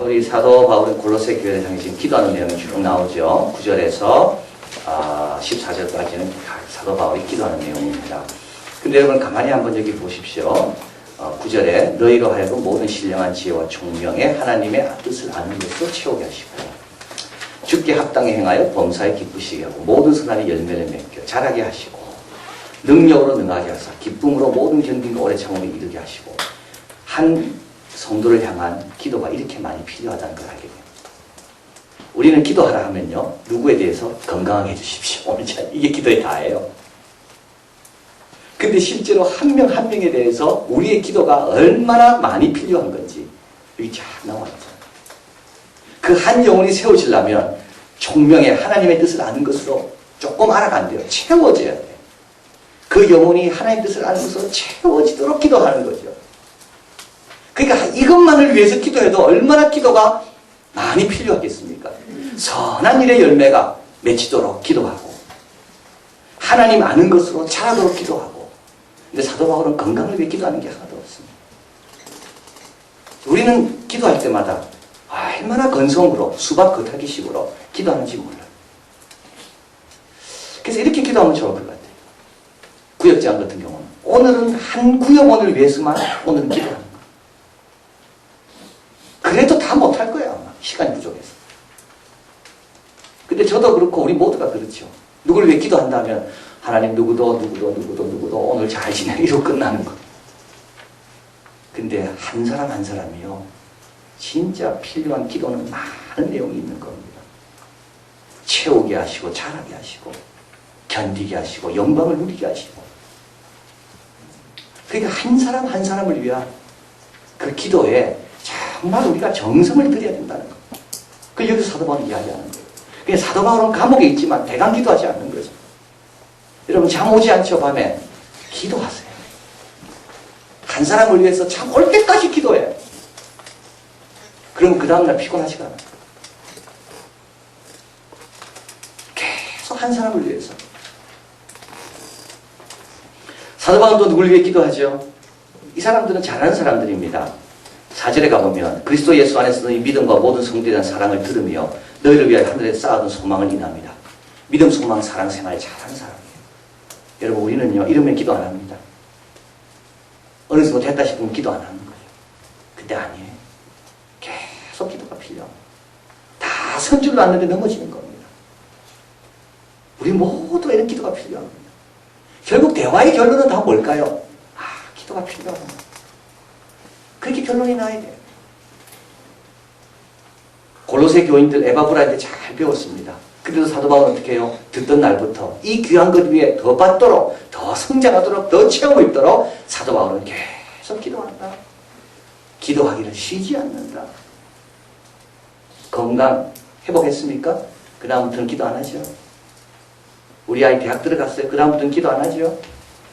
우리 사도 바울은 골로새 교회를 향해 지금 기도하는 내용이 쭉 나오죠. 9절에서 14절까지는 사도 바울이 기도하는 내용입니다. 근데 여러분 가만히 한번 여기 보십시오. 9절에 너희로 하여금 모든 신령한 지혜와 총명에 하나님의 뜻을 아는 것으로 채우게 하시고 주께 합당히 행하여 범사에 기쁘시게 하고 모든 선한의 열매를 맺게 자라게 하시고 능력으로 능하게 하사 기쁨으로 모든 견딘과 오래 참음을 이루게 하시고 한 성도를 향한 기도가 이렇게 많이 필요하다는 걸 알게 됩니다. 우리는 기도하라 하면요. 누구에 대해서 건강하게 해주십시오. 이게 기도의 다예요. 근데 실제로 한 명 한 명에 대해서 우리의 기도가 얼마나 많이 필요한 건지 여기 쫙 나와 있잖아요. 그 한 영혼이 세워지려면 총명에 하나님의 뜻을 아는 것으로 조금 알아간대요. 채워져야 돼요. 그 영혼이 하나님의 뜻을 아는 것으로 채워지도록 기도하는 거죠. 그러니까 이것만을 위해서 기도해도 얼마나 기도가 많이 필요하겠습니까? 선한 일의 열매가 맺히도록 기도하고 하나님 아는 것으로 자라도록 기도하고. 근데 사도 바울은 건강을 위해 기도하는 게 하나도 없습니다. 우리는 기도할 때마다 얼마나 건성으로 수박 겉핥기식으로 기도하는지 몰라요. 그래서 이렇게 기도하면 좋을 것 같아요. 구역장 같은 경우는 오늘은 한 구역원을 위해서만 오늘은 기도하는 거예요. 그래도 다 못할 거예요. 아마 시간이 부족해서. 근데 저도 그렇고 우리 모두가 그렇죠. 누구를 위해 기도한다면 하나님 누구도 오늘 잘 지내기로 끝나는 거. 근데 한 사람 한 사람이요. 진짜 필요한 기도는 많은 내용이 있는 겁니다. 채우게 하시고 자라게 하시고 견디게 하시고 영광을 누리게 하시고. 그러니까 한 사람 한 사람을 위한 그 기도에 정말 우리가 정성을 들여야 된다는 거. 그 여기서 사도 바울은 이야기하는 거예요. 그냥 사도 바울은 감옥에 있지만 대강 기도하지 않는 거죠. 여러분 잠 오지 않죠? 밤에 기도하세요. 한 사람을 위해서 잠 올 때까지 기도해요. 그러면 그 다음날 피곤하지가 않아요. 계속 한 사람을 위해서. 사도 바울도 누굴 위해 기도하죠? 이 사람들은 잘하는 사람들입니다. 4절에 가보면 그리스도 예수 안에서 너희 믿음과 모든 성도에 대한 사랑을 들으며 너희를 위하여 하늘에 쌓아둔 소망을 인합니다. 믿음, 소망, 사랑 생활 잘하는 사람이에요. 여러분 우리는요 이러면 기도 안 합니다. 어느 정도 됐다 싶으면 기도 안 하는 거예요. 근데 아니에요. 계속 기도가 필요합니다. 다 선줄로 왔는데 넘어지는 겁니다. 우리 모두 이런 기도가 필요합니다. 결국 대화의 결론은 다 뭘까요? 기도가 필요합니다. 그렇게 결론이 나야 돼요. 골로새 교인들 에바브라한테 잘 배웠습니다. 그래도 사도 바울은 어떻게 해요? 듣던 날부터 이 귀한 것 위에 더 받도록, 더 성장하도록, 더 체험을 입도록 사도 바울은 계속 기도한다. 기도하기를 쉬지 않는다. 건강 회복했습니까? 그 다음부터는 기도 안 하죠. 우리 아이 대학 들어갔어요. 그 다음부터는 기도 안 하죠.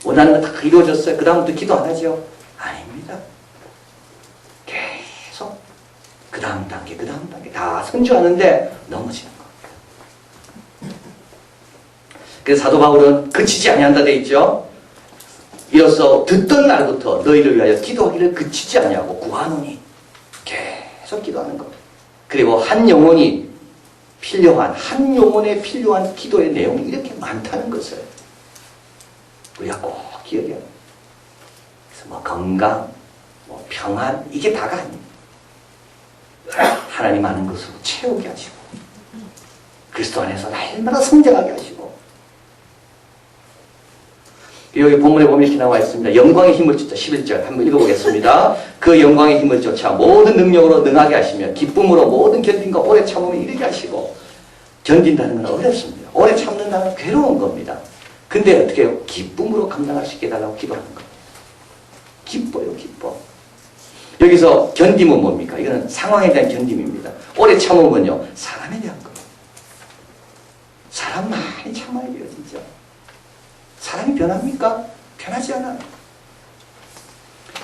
원하는 거 다 이루어졌어요. 그 다음부터 기도 안 하죠. 아닙니다. 계속 그 다음 단계 다 성취하는데 넘어지는 겁니다. 그래서 사도 바울은 그치지 아니한다 돼 있죠. 이로써 듣던 날부터 너희를 위하여 기도하기를 그치지 아니하고 구하노니 계속 기도하는 겁니다. 그리고 한 영혼에 필요한 기도의 내용이 이렇게 많다는 것을 우리가 꼭 기억해야 합니다. 그래서 건강, 평안 이게 다가 아닙니다. 하나님 아는 것으로 채우게 하시고 그리스도 안에서 날마다 성장하게 하시고 여기 본문에 보면 이렇게 나와 있습니다. 영광의 힘을 쫓아 11절 한번 읽어보겠습니다. 그 영광의 힘을 쫓아 모든 능력으로 능하게 하시며 기쁨으로 모든 견딘과 오래 참음을 이르게 하시고 견딘다는 건 어렵습니다. 오래 참는다는 건 괴로운 겁니다. 근데 어떻게 해요? 기쁨으로 감당할 수 있게 해달라고 기도하는 겁니다. 기뻐요, 기뻐. 여기서 견딤은 뭡니까? 이거는 상황에 대한 견딤입니다. 오래 참음은요, 사람에 대한 거예요. 사람 많이 참아야 돼요, 진짜. 사람이 변합니까? 변하지 않아요.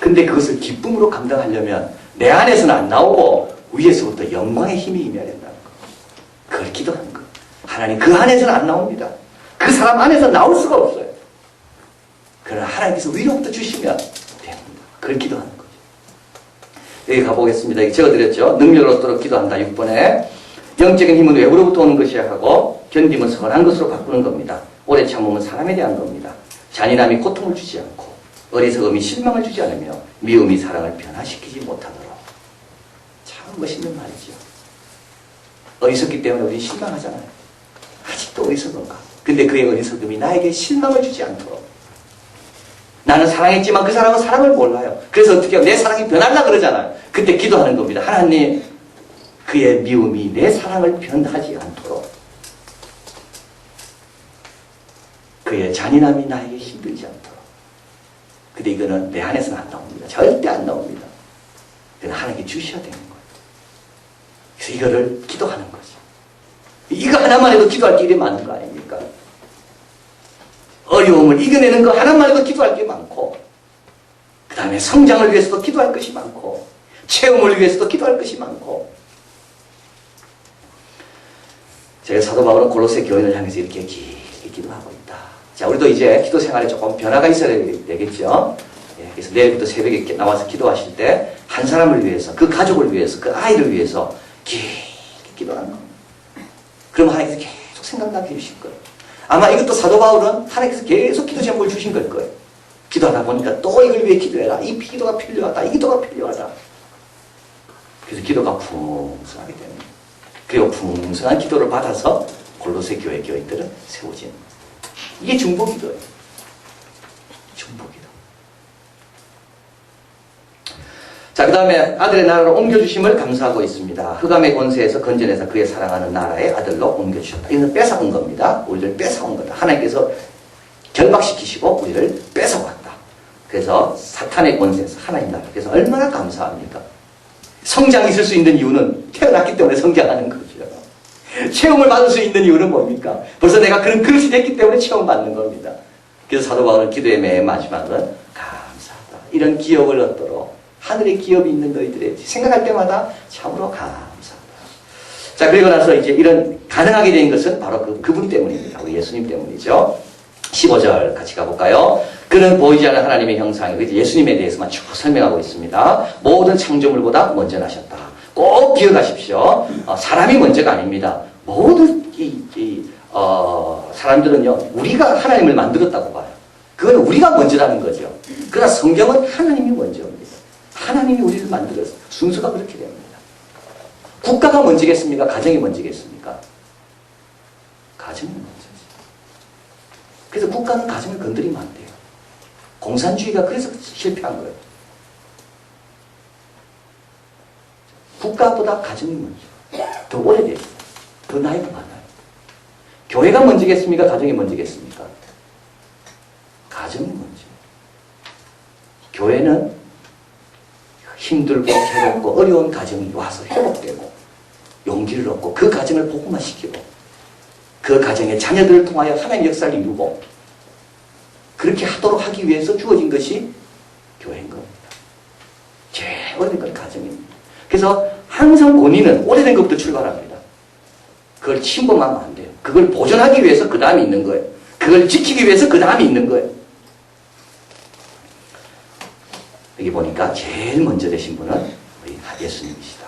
근데 그것을 기쁨으로 감당하려면 내 안에서는 안 나오고 위에서부터 영광의 힘이 임해야 된다는 거. 그걸 기도하는 거. 하나님 그 안에서는 안 나옵니다. 그 사람 안에서 나올 수가 없어요. 그러나 하나님께서 위로부터 주시면 됩니다. 그걸 기도하는 거죠. 여기 가보겠습니다. 여기 적어드렸죠. 능력을 얻도록 기도한다. 6번에 영적인 힘은 외부로부터 오는 것이야 하고 견딤은 선한 것으로 바꾸는 겁니다. 오래 참음은 사람에 대한 겁니다. 잔인함이 고통을 주지 않고 어리석음이 실망을 주지 않으며 미움이 사랑을 변화시키지 못하도록. 참 멋있는 말이죠. 어리석기 때문에 우리 실망하잖아요. 아직도 어리석은가? 근데 그의 어리석음이 나에게 실망을 주지 않도록. 나는 사랑했지만 그 사람은 사랑을 몰라요. 그래서 어떻게 하면 내 사랑이 변하려고 그러잖아요. 그때 기도하는 겁니다. 하나님, 그의 미움이 내 사랑을 변하지 않도록. 그의 잔인함이 나에게 힘들지 않도록. 근데 이거는 내 안에서는 안 나옵니다. 절대 안 나옵니다. 그건 하나님께 주셔야 되는 거예요. 그래서 이거를 기도하는 거죠. 이거 하나만 해도 기도할 게 이리 많은 거 아닙니까? 어려움을 이겨내는 거 하나만 해도 기도할 게 많고, 그 다음에 성장을 위해서도 기도할 것이 많고, 체험을 위해서도 기도할 것이 많고. 제가 사도 바울은 골로새 교인을 향해서 이렇게 길게 기도하고 있다. 자, 우리도 이제 기도 생활에 조금 변화가 있어야 되겠죠. 예, 그래서 내일부터 새벽에 나와서 기도하실 때 한 사람을 위해서, 그 가족을 위해서, 그 아이를 위해서 길게 기도하는 겁니다. 그럼 하나님께서 계속 생각나게 해주실 거예요. 아마 이것도 사도 바울은 하나님께서 계속 기도 제목을 주신 걸 거예요. 기도하다 보니까 또 이걸 위해 기도해라. 이 기도가 필요하다. 이 기도가 필요하다. 그래서 기도가 풍성하게 됩니다. 그리고 풍성한 기도를 받아서 골로새 교회 교인들은 세워지는 거예요. 이게 중보기도예요. 중보기도. 자, 그 다음에 아들의 나라로 옮겨주심을 감사하고 있습니다. 흑암의 권세에서 건져내서 그의 사랑하는 나라의 아들로 옮겨주셨다. 이것은 뺏어온 겁니다. 우리를 뺏어온 거다. 하나님께서 결박시키시고 우리를 뺏어왔다. 그래서 사탄의 권세에서 하나님 나라. 그래서 얼마나 감사합니까? 성장이 있을 수 있는 이유는 태어났기 때문에 성장하는 거죠. 체험을 받을 수 있는 이유는 뭡니까? 벌써 내가 그런 그릇이 됐기 때문에 체험받는 겁니다. 그래서 사도 바울은 기도의 맨 마지막은 감사하다. 이런 기업을 얻도록 하늘의 기업이 있는 너희들의 생각할 때마다 참으로 감사하다. 자, 그리고 나서 이제 이런 가능하게 된 것은 바로 그분 때문입니다. 우리 예수님 때문이죠. 15절 같이 가볼까요? 그는 보이지 않는 하나님의 형상이고 예수님에 대해서만 쭉 설명하고 있습니다. 모든 창조물보다 먼저 나셨다. 꼭 기억하십시오. 사람이 먼저가 아닙니다. 모든 사람들은요, 우리가 하나님을 만들었다고 봐요. 그건 우리가 먼저라는 거죠. 그러나 성경은 하나님이 먼저입니다. 하나님이 우리를 만들었어요. 순서가 그렇게 됩니다. 국가가 먼저겠습니까? 가정이 먼저겠습니까? 가정이 먼저지. 그래서 국가는 가정을 건드리면 안 돼요. 공산주의가 그래서 실패한 거예요. 국가보다 가정이 먼저. 더 오래됐어요. 더 나이가 많아요. 교회가 먼저겠습니까? 가정이 먼저겠습니까? 가정이 먼저. 교회는 힘들고 괴롭고 어려운 가정이 와서 회복되고 용기를 얻고 그 가정을 복음화시키고 그 가정의 자녀들을 통하여 하나님의 역사를 이루고 그렇게 하도록 하기 위해서 주어진 것이 교회인 겁니다. 제일 오래된 건 가정입니다. 그래서 항상 본인은 오래된 것부터 출발합니다. 그걸 침범하면 안 돼요. 그걸 보존하기 위해서 그 다음이 있는 거예요. 그걸 지키기 위해서 그 다음이 있는 거예요. 여기 보니까 제일 먼저 되신 분은 우리 예수님이시다.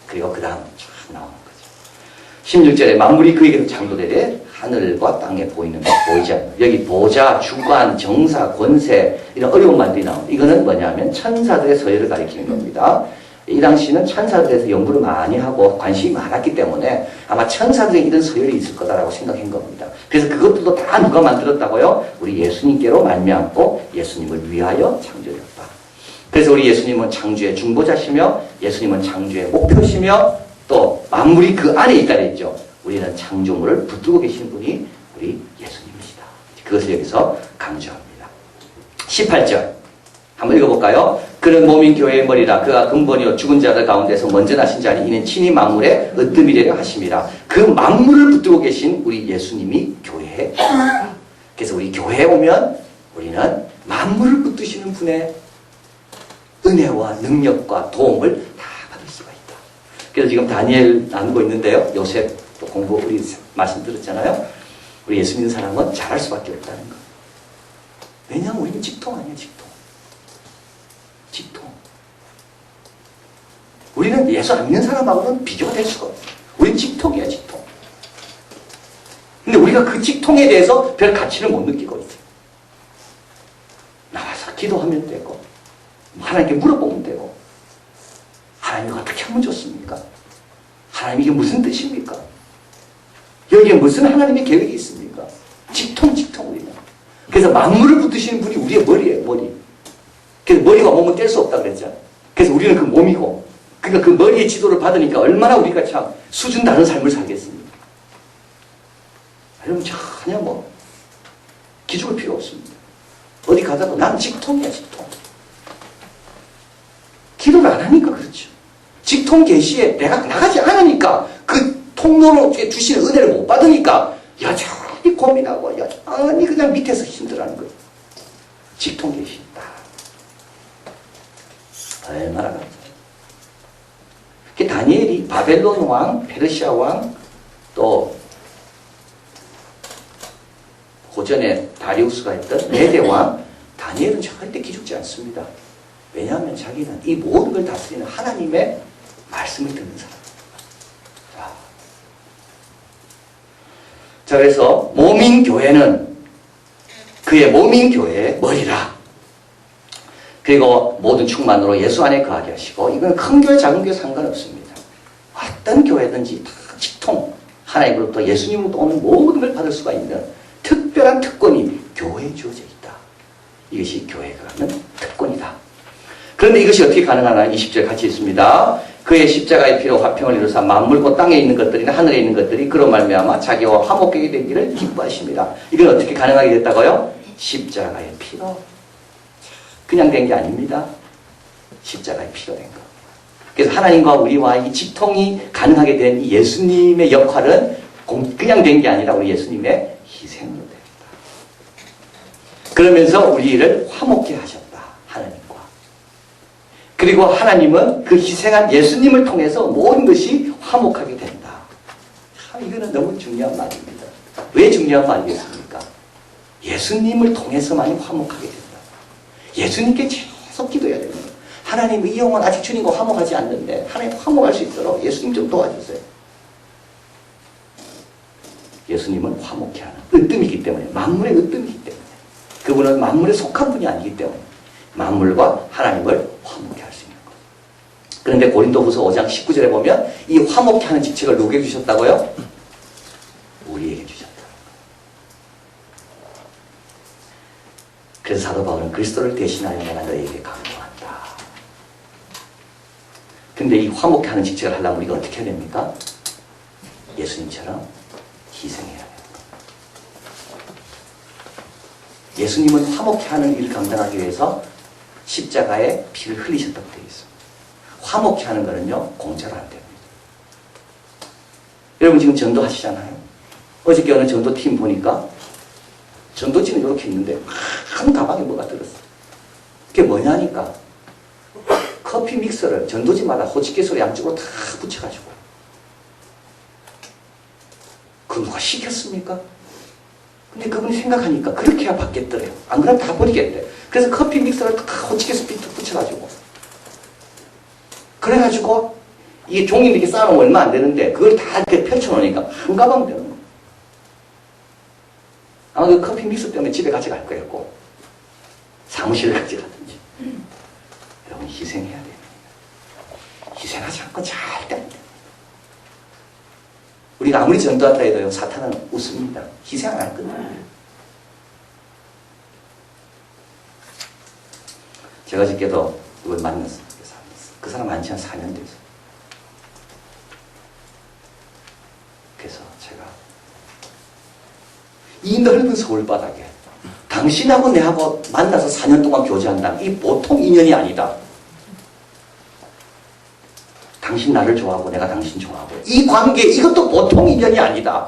그리고 그 다음 쫙 나오는 거죠. 16절에 만물이 그에게로 창조되되 하늘과 땅에 보이는 것 보이지 않는 것. 여기 보좌, 주관, 정사, 권세 이런 어려운 말들이 나옵니다. 이거는 뭐냐면 천사들의 서열을 가리키는 겁니다. 이 당시는 천사들에 대해서 연구를 많이 하고 관심이 많았기 때문에 아마 천사들의 이런 서열이 있을 거다라고 생각한 겁니다. 그래서 그것들도 다 누가 만들었다고요? 우리 예수님께로 말미암고 예수님을 위하여 창조되었다. 그래서 우리 예수님은 창조의 중보자시며 예수님은 창조의 목표시며 또 만물이 그 안에 있다 그랬죠. 우리는 창조물을 붙들고 계신 분이 우리 예수님이시다. 그것을 여기서 강조합니다. 18절 한번 읽어볼까요? 그는 몸인 교회의 머리라 그가 근본이요 죽은 자들 가운데서 먼저 나신 자니 이는 친히 만물의 으뜸이 되려 하심이라. 그 만물을 붙들고 계신 우리 예수님이 교회에 그래서 우리 교회에 오면 우리는 만물을 붙드시는 분의 은혜와 능력과 도움을 다 받을 수가 있다. 그래서 지금 다니엘 나누고 있는데요. 요셉 또 공부 우리 말씀 들었잖아요. 우리 예수 믿는 사람은 잘할 수밖에 없다는 거. 왜냐하면 우리는 직통 아니야, 직통. 직통. 우리는 예수 안 믿는 사람하고는 비교가 될 수가 없어. 우린 직통이야, 직통. 근데 우리가 그 직통에 대해서 별 가치를 못 느끼고 있어요. 나와서 기도하면 되고, 하나님께 물어보면 되고, 하나님 어떻게 하면 좋습니까? 하나님 이게 무슨 뜻입니까? 여기에 무슨 하나님의 계획이 있습니까? 직통 우리는. 그래서 만물을 붙드시는 분이 우리의 머리예요, 머리. 그래서 머리가 몸은 뗄 수 없다 그랬잖아요. 그래서 우리는 그 몸이고, 그러니까 그 머리의 지도를 받으니까 얼마나 우리가 참 수준 다른 삶을 살겠습니까? 여러분 전혀 기죽을 필요 없습니다. 어디 가다가 난 직통이야, 직통. 기도를 안 하니까 그렇죠. 직통 계시에 내가 나가지 않으니까 그 통로로 주시는 은혜를 못 받으니까 여전히 고민하고 여전히 그냥 밑에서 힘들어하는 거예요. 직통 계시 있다. 얼마나 감사해요. 다니엘이 바벨론 왕, 페르시아 왕, 또 고전에 다리우스가 했던 메대 왕, 다니엘은 절대 기죽지 않습니다. 왜냐하면 자기는 이 모든 걸 다스리는 하나님의 말씀을 듣는 사람. 자, 그래서 몸인 교회는 그의 몸인 교회의 머리라. 그리고 모든 충만으로 예수 안에 거하게 하시고, 이건 큰 교회 작은 교회 상관없습니다. 어떤 교회든지 다 직통, 하나님으로부터 예수님으로부터 오는 모든 걸 받을 수가 있는 특별한 특권이 교회에 주어져 있다. 이것이 교회가 하는 특권이다. 그런데 이것이 어떻게 가능하나 20절 같이 있습니다. 그의 십자가의 피로 화평을 이루사 만물 곧 땅에 있는 것들이나 하늘에 있는 것들이 그로 말미암아 자기와 화목하게 되기를 기뻐하십니다. 이건 어떻게 가능하게 됐다고요? 십자가의 피로. 그냥 된 게 아닙니다. 십자가의 피로 된 거. 그래서 하나님과 우리와 이 직통이 가능하게 된 이 예수님의 역할은 그냥 된 게 아니라 우리 예수님의 희생으로 됩니다. 그러면서 우리를 화목케 하셨다. 하나님과. 그리고 하나님은 그 희생한 예수님을 통해서 모든 것이 화목하게 된다. 이거는 너무 중요한 말입니다. 왜 중요한 말이겠습니까? 예수님을 통해서만이 화목하게 된다. 예수님께 계속 기도해야 됩니다. 하나님, 이 영혼 아직 주님과 화목하지 않는데 하나님 화목할 수 있도록 예수님 좀 도와주세요. 예수님은 화목케 하는 으뜸이기 때문에, 만물의 으뜸이기 때문에, 그분은 만물에 속한 분이 아니기 때문에 만물과 하나님을 화목케 할 수 있는 거예요. 그런데 고린도후서 5장 19절에 보면 이 화목케 하는 직책을 누구에게 주셨다고요? 우리에게 주셨다. 그래서 사도 바울은 그리스도를 대신하여 내가 너에게 강구한다. 근데 이 화목케 하는 직책을 하려면 우리가 어떻게 해야 됩니까? 예수님처럼 희생해야 됩니다. 예수님은 화목케 하는 일을 감당하기 위해서 십자가에 피를 흘리셨다고 되어 있습니다. 화목케 하는 거는요, 공짜로 안 됩니다. 여러분 지금 전도하시잖아요. 어저께 어느 전도팀 보니까 전도지는 이렇게 있는데 큰 가방에 뭐가 들었어요. 그게 뭐냐니까 커피 믹서를 전도지마다 호치키스로 양쪽으로 다 붙여가지고, 그 누가 시켰습니까? 근데 그분이 생각하니까 그렇게 해야 받겠더래요. 안 그러면 다 버리겠대. 그래서 커피 믹서를 다 호치키스 붙여가지고, 그래가지고 이게 종이 이렇게 쌓아놓으면 얼마 안 되는데 그걸 다 이렇게 펼쳐놓으니까 한 가방 되는 거예요. 아마 그 커피 믹서 때문에 집에 가져갈 거였고 사무실에 가져가든지. 여러분 희생해야 됩니다. 희생하지 않고 절대 안 됩니다. 우리가 아무리 전도한다 해도요, 사탄은 웃습니다. 희생 안 할 거예요. 제가 어저께도 누굴 만났어요. 그 사람 안지 한 4년 됐어요. 그래서 제가 이 넓은 서울바닥에 당신하고 내하고 만나서 4년 동안 교제한다는 이 보통 인연이 아니다. 당신 나를 좋아하고 내가 당신 좋아하고 이 관계, 이것도 보통 인연이 아니다.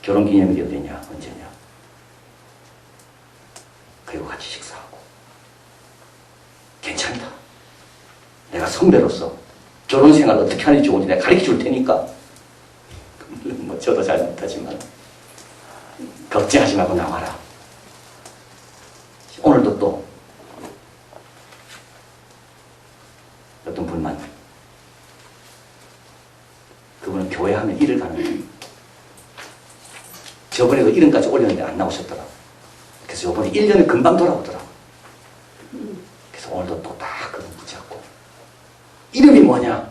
결혼기념일이 어디냐, 언제냐. 그리고 같이 식사하고. 괜찮다. 내가 선배로서 결혼생활 어떻게 하는지 좋은지 내가 가르쳐 줄 테니까. 물론 뭐 저도 잘 못하지만 걱정하지 말고 나와라. 오늘도 또 저번에도 이름까지 올렸는데 안 나오셨더라고. 그래서 이번에 1년을 금방 돌아오더라고. 그래서 오늘도 또 딱 그거 붙잡고. 이름이 뭐냐?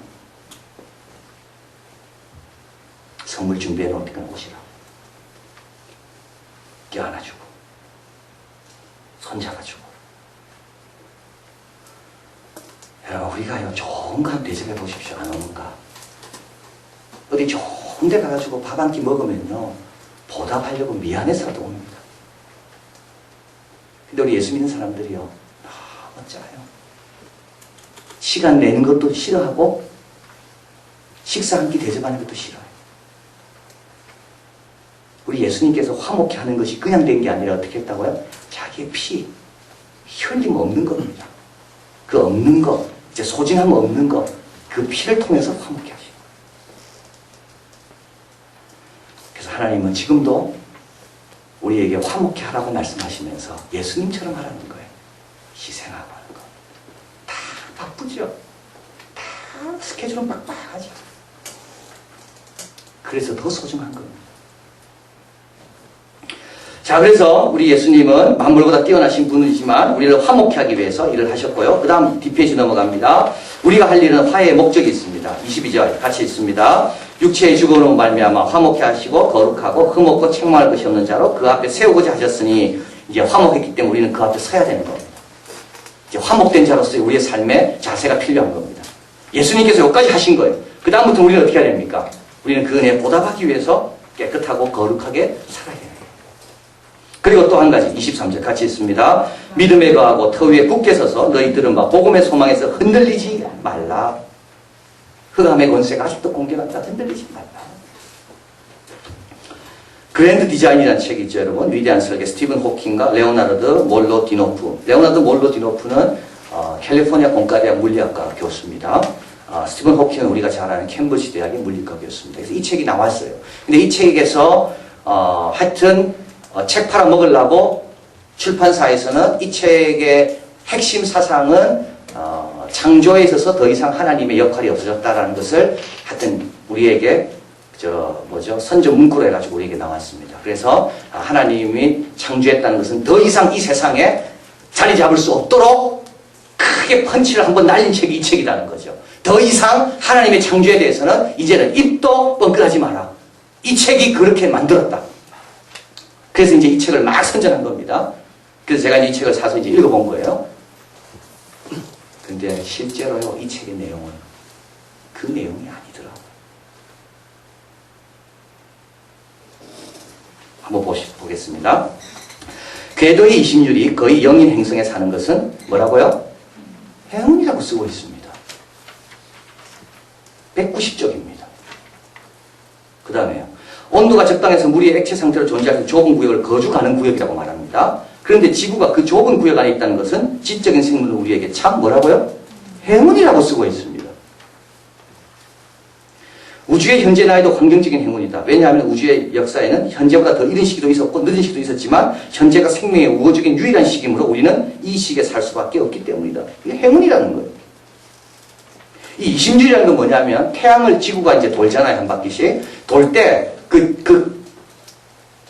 선물 준비해 놓으니까 오시라고. 껴안아주고, 손잡아주고. 우리가요, 좋은 거 한번 대접해 보십시오. 안 오는가? 어디 좋은 데 가가지고 밥 한 끼 먹으면요, 보답하려고 미안해서라도 옵니다. 근데 우리 예수 믿는 사람들이요, 너무 짜요. 시간 내는 것도 싫어하고, 식사 한 끼 대접하는 것도 싫어요. 우리 예수님께서 화목케 하는 것이 그냥 된 게 아니라 어떻게 했다고요? 자기의 피, 흘림 없는 겁니다. 그 없는 거, 이제 소진함 없는 거, 그 피를 통해서 화목케 하시고. 그래서 하나님은 지금도 우리에게 화목케 하라고 말씀하시면서 예수님처럼 하라는 거예요. 희생하고 하는 거. 다 바쁘죠? 다 스케줄은 빡빡하죠. 그래서 더 소중한 겁니다. 자, 그래서 우리 예수님은 만물보다 뛰어나신 분이지만 우리를 화목케 하기 위해서 일을 하셨고요. 그 다음 뒷페이지 넘어갑니다. 우리가 할 일은 화해의 목적이 있습니다. 22절 같이 있습니다. 육체의 죽음으로 말미암아 화목케 하시고 거룩하고 흠없고 책망할 것이 없는 자로 그 앞에 세우고자 하셨으니 이제 화목했기 때문에 우리는 그 앞에 서야 되는 겁니다. 이제 화목된 자로서의 우리의 삶의 자세가 필요한 겁니다. 예수님께서 여기까지 하신 거예요. 그 다음부터 우리는 어떻게 해야 됩니까? 우리는 그 은혜에 보답하기 위해서 깨끗하고 거룩하게 살아야 돼요. 그리고 또 한 가지 23절 같이 있습니다. 믿음에 거하고 터 위에 굳게 서서 너희들은 막 복음의 소망에서 흔들리지 말라. 흑암의 권세가 아직도 공격한다. 흔들리지 말라. 그랜드 디자인이라는 책이 있죠, 여러분. 위대한 설계 스티븐 호킹과 레오나르드 몰로 디노프. 레오나르드 몰로 디노프는 캘리포니아 공과대학 물리학과 교수입니다. 스티븐 호킹은 우리가 잘 아는 캠브리지 대학의 물리과 교수입니다. 그래서 이 책이 나왔어요. 근데 이 책에서 하여튼 책 팔아먹으려고 출판사에서는 이 책의 핵심 사상은 창조에 있어서 더 이상 하나님의 역할이 없어졌다라는 것을 하여튼 우리에게 선저 문구로 해가지고 우리에게 나왔습니다. 그래서 하나님이 창조했다는 것은 더 이상 이 세상에 자리 잡을 수 없도록 크게 펀치를 한번 날린 책이 이 책이라는 거죠. 더 이상 하나님의 창조에 대해서는 이제는 입도 뻥끗하지 마라. 이 책이 그렇게 만들었다. 그래서 이제 이 책을 막 선전한 겁니다. 그래서 제가 이 책을 사서 이제 읽어본 거예요. 근데 실제로요, 이 책의 내용은 그 내용이 아니더라고요. 한번 보겠습니다. 궤도의 이심률이 거의 영인 행성에 사는 것은 뭐라고요? 행운이라고 쓰고 있습니다. 190쪽입니다. 그 다음에요. 온도가 적당해서 물이 액체 상태로 존재하는 좁은 구역을 거주 가능 구역이라고 말합니다. 그런데 지구가 그 좁은 구역 안에 있다는 것은 지적인 생물은 우리에게 참 뭐라고요? 행운이라고 쓰고 있습니다. 우주의 현재 나이도 환경적인 행운이다. 왜냐하면 우주의 역사에는 현재보다 더 이른 시기도 있었고 늦은 시기도 있었지만 현재가 생명의 우호적인 유일한 시기이므로 우리는 이 시기에 살 수밖에 없기 때문이다. 이게 행운이라는 거예요. 이 이심률이라는 건 뭐냐면 태양을 지구가 이제 돌잖아요. 한 바퀴씩. 돌 때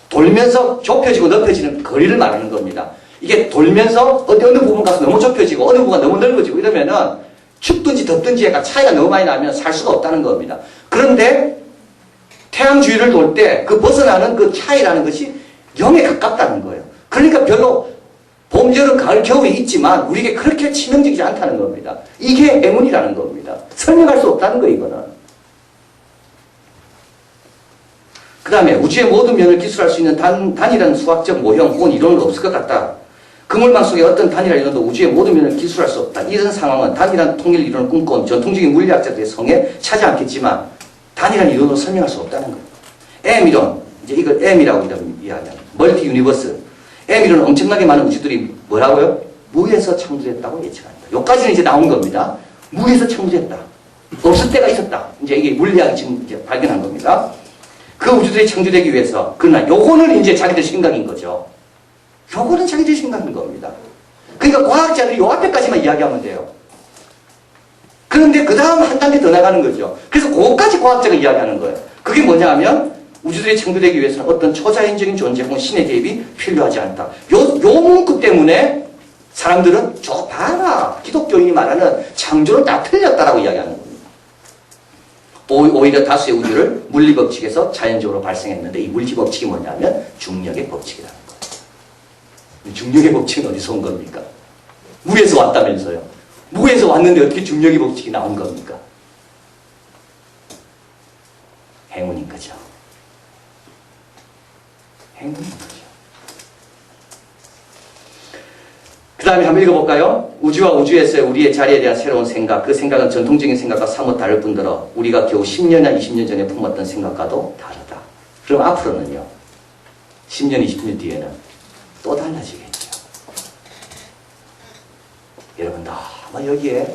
돌면서 좁혀지고 넓혀지는 거리를 말하는 겁니다. 이게 돌면서 어느 부분 가서 너무 좁혀지고 어느 부분가 너무 넓어지고 이러면은 춥든지 덥든지 약간 차이가 너무 많이 나면 살 수가 없다는 겁니다. 그런데 태양 주위를 돌 때 그 벗어나는 그 차이라는 것이 0에 가깝다는 거예요. 그러니까 별로 봄, 여름, 가을, 겨울이 있지만 우리에게 그렇게 치명적이지 않다는 겁니다. 이게 행운이라는 겁니다. 설명할 수 없다는 거예요, 이거는. 그 다음에 우주의 모든 면을 기술할 수 있는 단이라는 수학적 모형 혹은 이론은 없을 것 같다. 그물망 속에 어떤 단이라 이론도 우주의 모든 면을 기술할 수 없다. 이런 상황은 단이란 통일 이론을 꿈꿔온 전통적인 물리학자들의 성에 차지 않겠지만 단이란 이론으로 설명할 수 없다는 거예요. M 이론, 이제 이걸 M이라고 이야기합니다. 멀티 유니버스. M 이론은 엄청나게 많은 우주들이 뭐라고요? 무에서 창조됐다고 예측합니다. 여기까지는 이제 나온 겁니다. 무에서 창조됐다. 없을 때가 있었다. 이제 이게 물리학이 지금 이제 발견한 겁니다. 그 우주들이 창조되기 위해서. 그러나 요거는 이제 자기들 생각인 거죠. 요거는 자기들 생각인 겁니다. 그러니까 과학자들이 요 앞에까지만 이야기하면 돼요. 그런데 그 다음 한 단계 더 나가는 거죠. 그래서 그것까지 과학자가 이야기하는 거예요. 그게 뭐냐 하면 우주들이 창조되기 위해서는 어떤 초자연적인 존재 혹은 신의 개입이 필요하지 않다. 요 문구 때문에 사람들은 저 봐라. 기독교인이 말하는 창조는 다 틀렸다라고 이야기하는 겁니다. 오히려 다수의 우주를 물리법칙에서 자연적으로 발생했는데 이 물리법칙이 뭐냐면 중력의 법칙이라는 거예요. 중력의 법칙은 어디서 온 겁니까? 무에서 왔다면서요. 무에서 왔는데 어떻게 중력의 법칙이 나온 겁니까? 행운인 거죠. 행운인 거죠. 그 다음에 한번 읽어볼까요? 우주와 우주에서의 우리의 자리에 대한 새로운 생각, 그 생각은 전통적인 생각과 사뭇 다를 뿐더러 우리가 겨우 10년이나 20년 전에 품었던 생각과도 다르다. 그럼 앞으로는요, 10년, 20년 뒤에는 또 달라지겠죠. 여러분 너무 여기에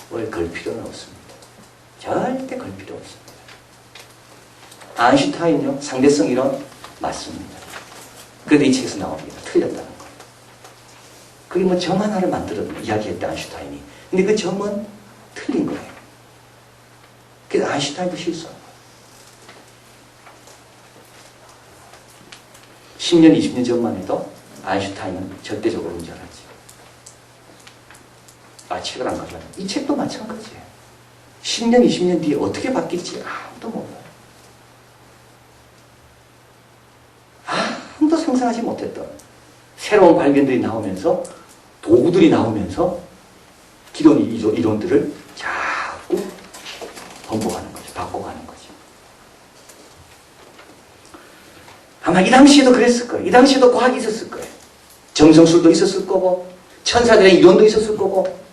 뭘 걸 필요는 없습니다. 절대 걸 필요 없습니다. 아인슈타인요, 상대성 이론 맞습니다. 그런데 이 책에서 나옵니다. 틀렸다는 거. 그게 뭐 점 하나를 만들어 이야기했다, 아인슈타인이. 근데 그 점은 틀린 거예요. 그래서 아인슈타인도 실수한 거예요. 10년, 20년 전만 해도 아인슈타인은 절대적으로 운전하지. 책을 안 가져와요. 이 책도 마찬가지예요. 10년, 20년 뒤에 어떻게 바뀔지 아무도 몰라요. 아무도 상상하지 못했던 새로운 발견들이 나오면서, 도구들이 나오면서 기존 이론들을 자꾸 번복하는 거죠. 바꿔가는 거죠. 아마 이 당시에도 그랬을 거예요. 이 당시에도 과학이 있었을 거예요. 점성술도 있었을 거고, 천사들의 이론도 있었을 거고,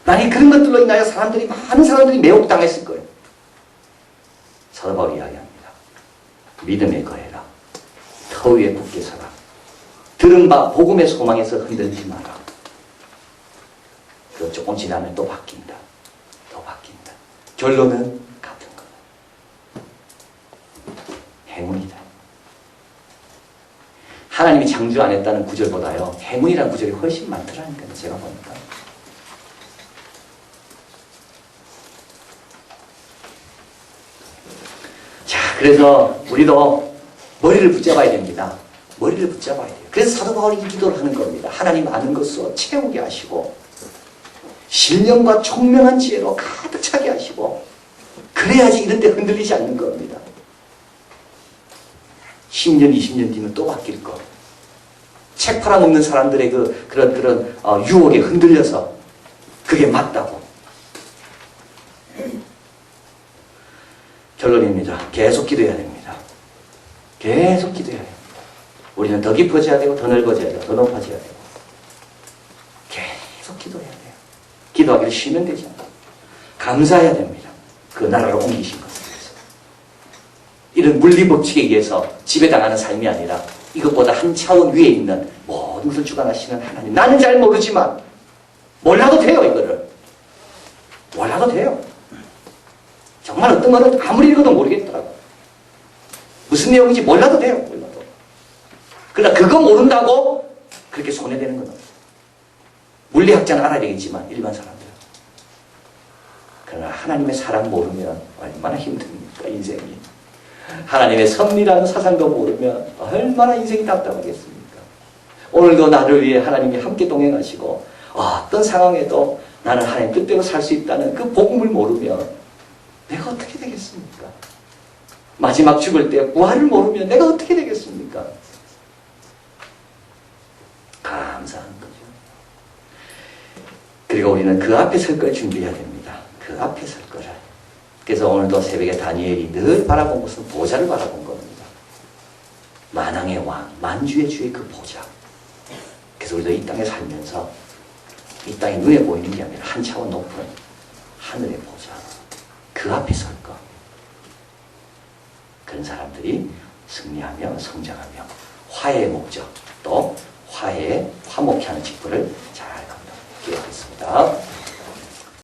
만약 그런 것들로 인하여 많은 사람들이 매혹당했을 거예요. 사도 바울이 이야기합니다. 믿음에 거해라. 터 위에 굳게 서라. 들은 바 복음의 소망에서 흔들리지 마라. 그 조금 지나면 또 바뀐다. 또 바뀐다. 결론은 같은 거예요. 행운이다. 하나님이 창조 안 했다는 구절보다요, 행운이라는 구절이 훨씬 많더라니까요. 제가 보니까. 자, 그래서 우리도 머리를 붙잡아야 됩니다. 머리를 붙잡아야 돼요. 그래서 사도 바울이 이 기도를 하는 겁니다. 하나님 아는 것으로 채우게 하시고, 신령과 총명한 지혜로 가득 차게 하시고, 그래야지 이런 데 흔들리지 않는 겁니다. 10년, 20년 뒤면 또 바뀔 거. 책 팔아먹는 사람들의 그런 유혹에 흔들려서 그게 맞다고. 결론입니다. 계속 기도해야 됩니다. 계속 기도해야 됩니다. 우리는 더 깊어져야 되고, 더 넓어져야 되고, 더 높아져야 되고. 계속 기도해야 돼요. 기도하기를 쉬면 되지 않아요. 감사해야 됩니다. 그 나라로 옮기신 것을 위해서. 이런 물리법칙에 의해서 지배당하는 삶이 아니라 이것보다 한 차원 위에 있는 모든 것을 주관하시는 하나님. 나는 잘 모르지만 몰라도 돼요. 이거를 몰라도 돼요. 정말 어떤 말은 아무리 읽어도 모르겠더라고. 무슨 내용인지 몰라도 돼요. 몰라도. 그러나 그거 모른다고 그렇게 손해되는 건 없어요. 물리학자는 알아야 되겠지만 일반 사람들은. 그러나 하나님의 사랑 모르면 얼마나 힘듭니까, 인생이. 하나님의 섭리라는 사상도 모르면 얼마나 인생이 답답하겠습니까. 오늘도 나를 위해 하나님이 함께 동행하시고 어떤 상황에도 나는 하나님 뜻대로 살 수 있다는 그 복음을 모르면 내가 어떻게 되겠습니까? 마지막 죽을 때 부활을 모르면 내가 어떻게 되겠습니까? 감사한 거죠. 그리고 우리는 그 앞에 설 걸 준비해야 됩니다. 그 앞에 설 거를. 그래서 오늘도 새벽에 다니엘이 늘 바라본 것은 보좌를 바라본 겁니다. 만왕의 왕, 만주의 주의 그 보좌. 그래서 우리도 이 땅에 살면서 이 땅이 눈에 보이는 게 아니라 한 차원 높은 하늘의 보좌. 그 앞에 설 거. 그런 사람들이 승리하며 성장하며 화해의 목적 또 화목케 하는 직분을 잘 감당하겠습니다.